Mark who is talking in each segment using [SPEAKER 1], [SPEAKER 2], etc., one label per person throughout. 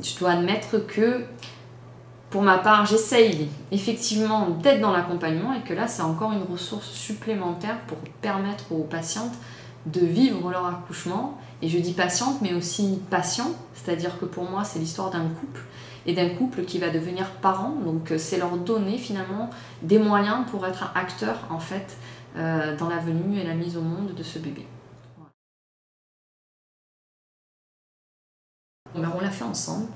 [SPEAKER 1] je dois admettre que pour ma part, j'essaye effectivement d'être dans l'accompagnement et que là, c'est encore une ressource supplémentaire pour permettre aux patientes de vivre leur accouchement. Et je dis patiente, mais aussi patient, c'est-à-dire que pour moi, c'est l'histoire d'un couple et d'un couple qui va devenir parent. Donc, c'est leur donner finalement des moyens pour être acteur en fait dans la venue et la mise au monde de ce bébé. Voilà. On l'a fait ensemble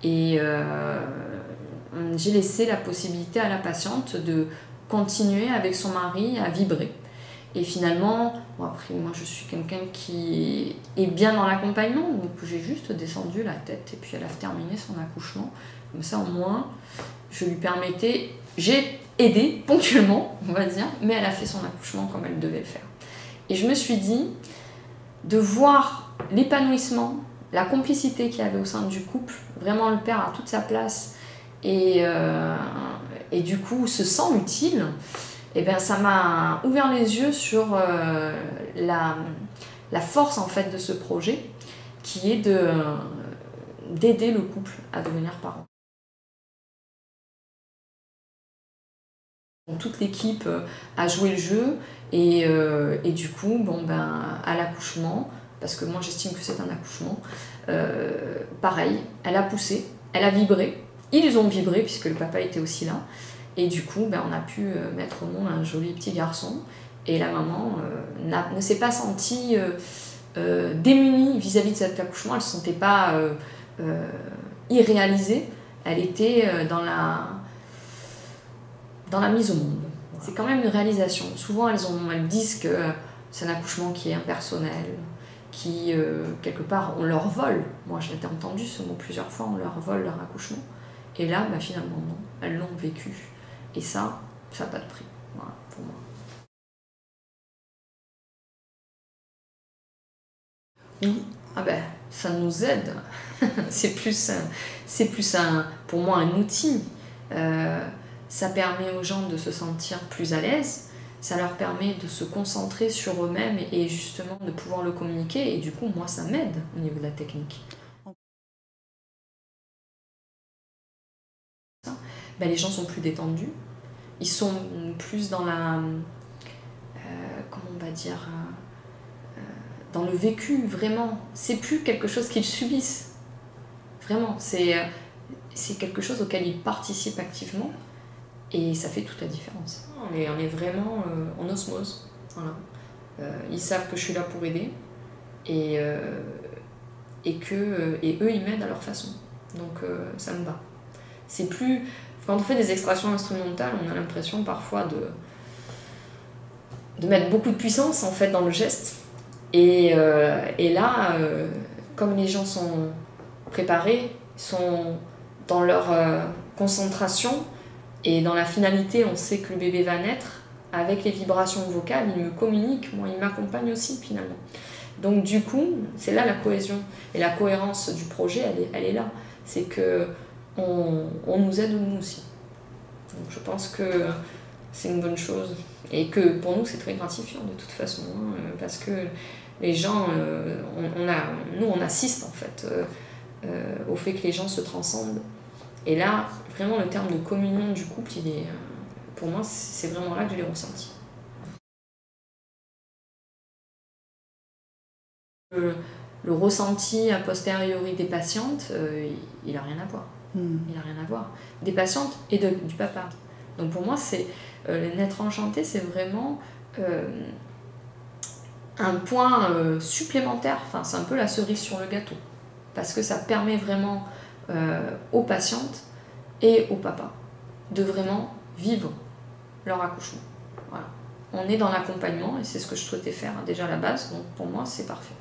[SPEAKER 1] et j'ai laissé la possibilité à la patiente de continuer avec son mari à vibrer. Et finalement, bon après moi je suis quelqu'un qui est bien dans l'accompagnement, donc j'ai juste descendu la tête et puis elle a terminé son accouchement. Comme ça au moins, je lui permettais, j'ai aidé ponctuellement, on va dire, mais elle a fait son accouchement comme elle devait le faire. Et je me suis dit, de voir l'épanouissement, la complicité qu'il y avait au sein du couple, vraiment le père a toute sa place et du coup se sent utile, et bien ça m'a ouvert les yeux sur la force en fait de ce projet qui est d'aider le couple à devenir parent. Toute l'équipe a joué le jeu et du coup bon, ben, à l'accouchement, parce que moi j'estime que c'est un accouchement, pareil, elle a poussé, elle a vibré, ils ont vibré puisque le papa était aussi là. Et du coup, ben, on a pu mettre au monde un joli petit garçon. Et la maman ne s'est pas sentie démunie vis-à-vis de cet accouchement. Elle ne se sentait pas irréalisée. Elle était dans la mise au monde. C'est quand même une réalisation. Souvent, elles disent que c'est un accouchement qui est impersonnel, qui, quelque part, on leur vole. Moi, j'ai entendu ce mot plusieurs fois, on leur vole leur accouchement. Et là, ben, finalement, non. Elles l'ont vécu. Et ça n'a pas de prix, voilà, pour moi. Oui, ah ben, ça nous aide. c'est plus pour moi un outil. Ça permet aux gens de se sentir plus à l'aise. Ça leur permet de se concentrer sur eux-mêmes et justement de pouvoir le communiquer. Et du coup, moi, ça m'aide au niveau de la technique. Ben, les gens sont plus détendus. Ils sont plus dans la, comment on va dire, dans le vécu, vraiment. C'est plus quelque chose qu'ils subissent. Vraiment, c'est quelque chose auquel ils participent activement et ça fait toute la différence. On est vraiment en osmose. Voilà. Ils savent que je suis là pour aider et eux, ils m'aident à leur façon. Donc ça me va. C'est plus... Quand on fait des extractions instrumentales, on a l'impression parfois de mettre beaucoup de puissance en fait dans le geste. Et là, comme les gens sont préparés, sont dans leur concentration et dans la finalité, on sait que le bébé va naître, avec les vibrations vocales, il me communique, moi il m'accompagne aussi finalement. Donc du coup, c'est là la cohésion et la cohérence du projet, elle est là. C'est que on nous aide nous aussi. Donc je pense que c'est une bonne chose et que pour nous c'est très gratifiant de toute façon, hein, parce que les gens, nous on assiste en fait au fait que les gens se transcendent. Et là, vraiment le terme de communion du couple, pour moi c'est vraiment là que je l'ai ressenti. Le ressenti a posteriori des patientes, il n'a rien à voir. Il n'a rien à voir. Des patientes et du papa. Donc pour moi, le naître enchanté, c'est vraiment un point supplémentaire. Enfin, c'est un peu la cerise sur le gâteau. Parce que ça permet vraiment aux patientes et au papa de vraiment vivre leur accouchement. Voilà. On est dans l'accompagnement et c'est ce que je souhaitais faire déjà à la base. Donc pour moi, c'est parfait.